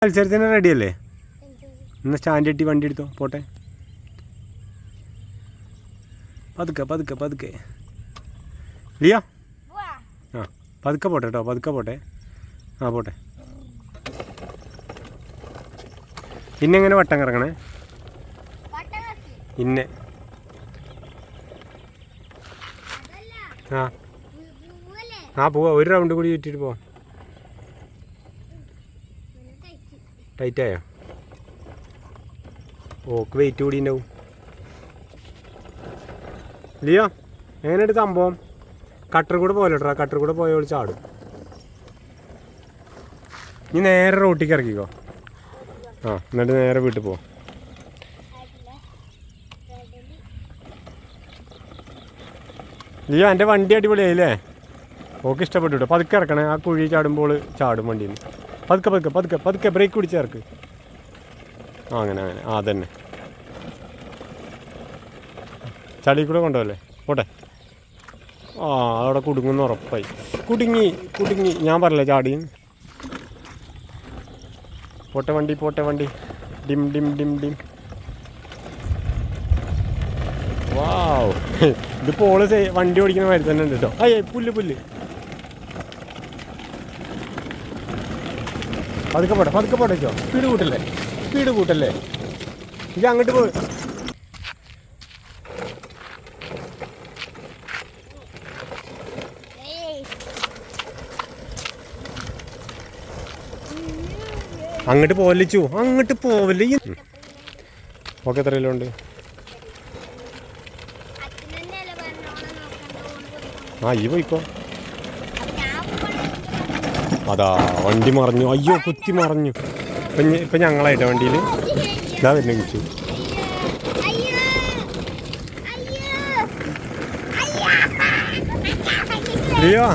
മത്സരത്തിന് റെഡിയല്ലേ? ഇന്ന് സ്റ്റാൻഡ് കെട്ടി വണ്ടി എടുത്തോ, പോട്ടെ. പതുക്കെ പതുക്കെ പതുക്കെ ലിയ. ആ പതുക്കെ പോട്ടെ കേട്ടോ, പതുക്കെ പോട്ടെ. ആ പോട്ടെ. ഇന്നെങ്ങനെ വട്ടം കറങ്ങണേ? ഇന്നെ ആ ആ പോവാ. ഒരു റൗണ്ട് കൂടി ചുറ്റിട്ട് പോവാം. ടൈറ്റായോ? ഓക്ക് വെയിറ്റ് കൂടി ഉണ്ടാവും. ലിയോ എങ്ങനെയുണ്ട് സംഭവം? കട്ടർ കൂടെ പോലെട്ടാ, കട്ടർ കൂടെ പോയോളി ചാടും. നീ നേരെ റോട്ടിക്ക് ഇറക്കിക്കോ. ആ എന്നിട്ട് നേരെ വീട്ടിൽ പോ. ലിയോ എൻ്റെ വണ്ടി അടിപൊളിയായില്ലേ? ഓക്കെ ഇഷ്ടപ്പെട്ടു കേട്ടോ. പതുക്കെ ഇറക്കണേ, ആ കുഴി ചാടുമ്പോൾ ചാടും വണ്ടിയിൽ നിന്ന്. പതുക്കെ പതുക്കെ പതുക്കെ പതുക്കെ ബ്രേക്ക് പിടിച്ച് ഇറക്ക്. ആ അങ്ങനെ അങ്ങനെ ആ തന്നെ. ചളി കൂടെ കൊണ്ടുപോകല്ലേ, പോട്ടെ. ആ അവിടെ കുടുങ്ങുന്ന ഉറപ്പായി. കുടുങ്ങി കുടുങ്ങി, ഞാൻ പറഞ്ഞില്ലേ ചാടി. പോട്ടെ വണ്ടി, പോട്ടെ വണ്ടി. ഡിം ഡിം ഡിം ഡിം. വാവ്, ഇതിപ്പോൾ ഓള് വണ്ടി ഓടിക്കുന്ന മാതിരി തന്നെ ഉണ്ട് കേട്ടോ. അയ്യേ പുല്ല് പുല്ല്. പതുക്കെ പോട്ടെ, പതുക്കെ പോട്ടെ വെച്ചോ. സ്പീഡ് കൂട്ടല്ലേ, സ്പീഡ് കൂട്ടല്ലേ. ഇത് അങ്ങോട്ട് പോ. അങ്ങോട്ട് പോവലിച്ചു, അങ്ങോട്ട് പോവല്ലേ. ഓക്കെ എത്ര കിലോ ഉണ്ട്? ആ ഈ പോയിക്കോ. അതാ വണ്ടി മറിഞ്ഞു. അയ്യോ കുത്തി മറിഞ്ഞു. ഇപ്പം ഞങ്ങളായിട്ടോ വണ്ടിയിൽ. ഇതാ വരുന്ന കിച്ചു. ലിയോ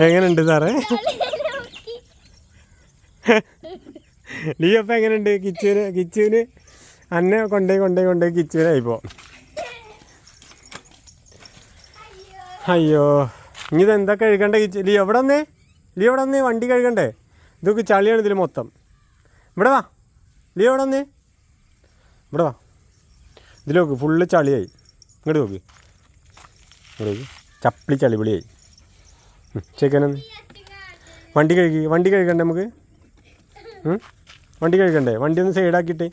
എങ്ങനെയുണ്ട് സാറേ? ലിയോ അപ്പം എങ്ങനെയുണ്ട്? കിച്ചുവിന് അന്നെ കൊണ്ടേ കിച്ചുവിനായിപ്പോ. അയ്യോ ഇനി ഇതെന്താ കഴുകണ്ടേ കിച്ചു? ലിയോ എവിടെ വന്നേ? ലിയോ എവിടെ വന്നേ? വണ്ടി കഴുകണ്ടേ? ഇതൊക്കെ ചളിയാണ് ഇതിൽ മൊത്തം. ഇവിടെ വാ ലിയോ, എവിടെ വന്നേ? ഇവിടെ വാ. ഇതിൽ നോക്ക്, ഫുള്ള് ചളിയായി. ഇങ്ങോട്ട് നോക്ക്, ഇങ്ങോട്ട് നോക്ക്. ചപ്പിളി ചളിപിളിയായി. ചേക്കാനെന്ന് വണ്ടി കഴുകണ്ടേ നമുക്ക്? വണ്ടി കഴുകണ്ടേ? വണ്ടി ഒന്ന് സൈഡാക്കിയിട്ട്,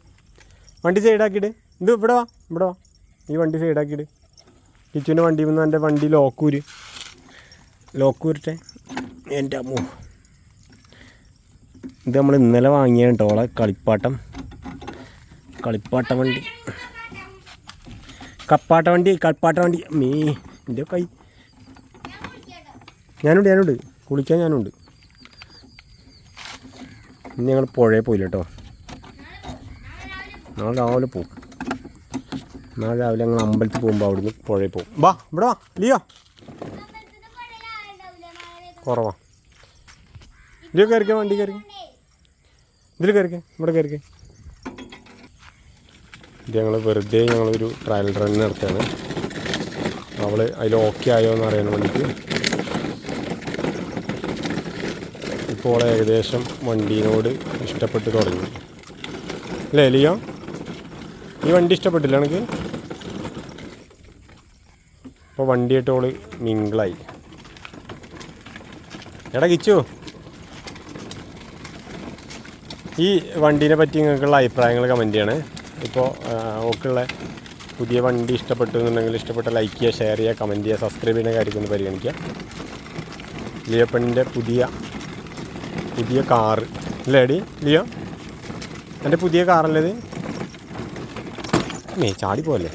വണ്ടി സൈഡാക്കിയിട്ട്. ഇത് ഇവിടെ വാ, ഇവിടെ വാ. ഈ വണ്ടി സൈഡാക്കിയിട്ട്. കിച്ചുവിൻ്റെ വണ്ടി വന്ന് എൻ്റെ വണ്ടി ലോക്കൂരിട്ടെ. എൻ്റെ അമ്മോ, ഇത് നമ്മൾ ഇന്നലെ വാങ്ങിയ കേട്ടോ ഓളെ കളിപ്പാട്ട വണ്ടി. കളിപ്പാട്ട വണ്ടി. മീ എൻ്റെ കൈ. ഞാനുണ്ട് കുളിക്കാൻ ഞാനുണ്ട്. ഇനി ഞങ്ങൾ പുഴയിൽ പോയില്ല കേട്ടോ. നാളെ രാവിലെ പോവും. നാളെ രാവിലെ ഞങ്ങൾ അമ്പലത്തിൽ പോകുമ്പോൾ അവിടുന്ന് പുഴയിൽ പോകും. വാ ഇവിടെ വാ ലിയോ. കുറവാ. ലിയോ കയറിക്കോ, വണ്ടി കയറിക്കോ. ഇതിൽ കയറിക്കേ, ഇവിടെ കയറിക്കേ. ഇത് ഞങ്ങളൊരു ട്രയൽ റൺ നടത്തുകയാണ്. അവൾ അതിൽ ഓക്കെ ആയോ എന്ന് അറിയാൻ വേണ്ടിയിട്ട്. ഇപ്പോൾ ഏകദേശം വണ്ടീനോട് ഇഷ്ടപ്പെട്ട് തുടങ്ങി അല്ലേ ലിയോ? ഈ വണ്ടി ഇഷ്ടപ്പെട്ടില്ല എനിക്ക്. ഇപ്പോൾ വണ്ടിയായിട്ട് ഓള് മിങ്കിളായി. എടാ കിച്ചു, ഈ വണ്ടീനെ പറ്റി നിങ്ങൾക്കുള്ള അഭിപ്രായങ്ങൾ കമൻറ്റ് ചെയ്യണേ. ഇപ്പോൾ ഓക്കുള്ള പുതിയ വണ്ടി ഇഷ്ടപ്പെട്ടു എന്നുണ്ടെങ്കിൽ ഇഷ്ടപ്പെട്ട ലൈക്ക് ചെയ്യുക, ഷെയർ ചെയ്യുക, കമൻറ്റ് ചെയ്യുക, സബ്സ്ക്രൈബ് ചെയ്യുന്ന കാര്യമൊക്കെ ഒന്ന് പരിഗണിക്കുക. ലിയോപ്പണിൻ്റെ പുതിയ കാറ് അല്ലേ അടി ലിയോ? എൻ്റെ പുതിയ കാറല്ലേ ഇത്? ചാടി പോവല്ലേ?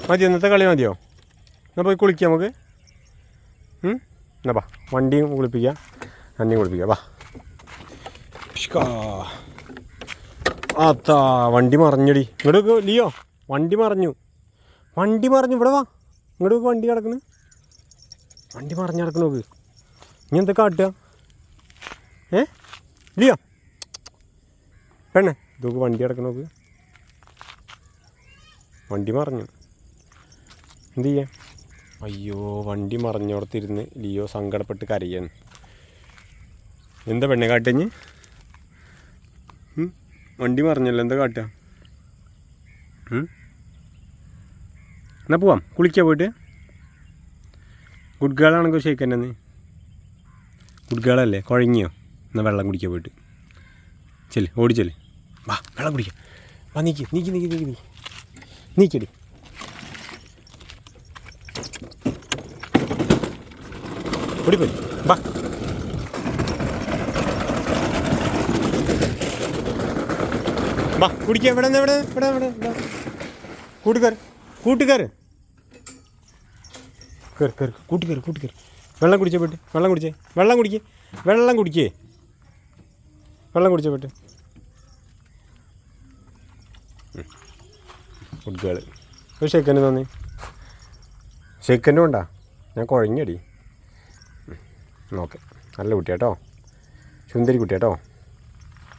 മതിയോ ഇന്നത്തെ കളി? മതിയോ? എന്നാൽ പോയി കുളിക്കാം നമുക്ക്. എന്നാ ബാ, വണ്ടിയും കുളിപ്പിക്കുക, അന്നെയും കുളിപ്പിക്കുക. ബാ. അതാ വണ്ടി മറിഞ്ഞടി. ഇങ്ങോട്ട് ലിയോ, വണ്ടി മറിഞ്ഞു. ഇവിടെ വാ. ഇങ്ങോട്ട് വണ്ടി കിടക്കണ്. വണ്ടി മറിഞ്ഞ് കിടക്കണ നോക്ക്. ഇനി എന്താ കാട്ടുക? ലിയോ പെണ്ണേ ഇതൊക്കെ വണ്ടി കിടക്കണം നോക്ക്. വണ്ടി മറിഞ്ഞു. എന്ത് ചെയ്യാം? അയ്യോ വണ്ടി മറിഞ്ഞോടത്തിരുന്ന് ലിയോ സങ്കടപ്പെട്ട് കരയാണ്. എന്താ പെണ്ണെ കാട്ടഞ്ഞ്? വണ്ടി മറിഞ്ഞല്ലോ, എന്താ കാട്ടുക? എന്നാൽ പോവാം കുളിക്കാൻ പോയിട്ട്. ഗുഡ് ഗേളാണെങ്കിൽ ഷേക്കന്നെ നീ. ഗുഡ് ഗേളല്ലേ? കുഴങ്ങിയോ? എന്നാൽ വെള്ളം കുടിക്കാൻ പോയിട്ട് ചെല്ല്, ഓടിച്ചെല്ല്. വാ വെള്ളം കുടിക്കാം. വാ നീക്കടി. ഓടിപ്പോയി വാ. വാ കുടിക്കാം. ഇവിടെ കൂട്ടുകാർ കയറി വെള്ളം കുടിച്ചേ പോയിട്ട്. വെള്ളം കുടിച്ചേ പോയിട്ട്. Good girl. ഒരു ഷെക്കൻഡ് തോന്നി. ഷെക്കൻഡ് കൊണ്ടാ ഞാൻ കുഴഞ്ഞടി. ഓക്കെ, നല്ല കുട്ടിയാട്ടോ, സുന്ദരി കുട്ടിയാട്ടോ.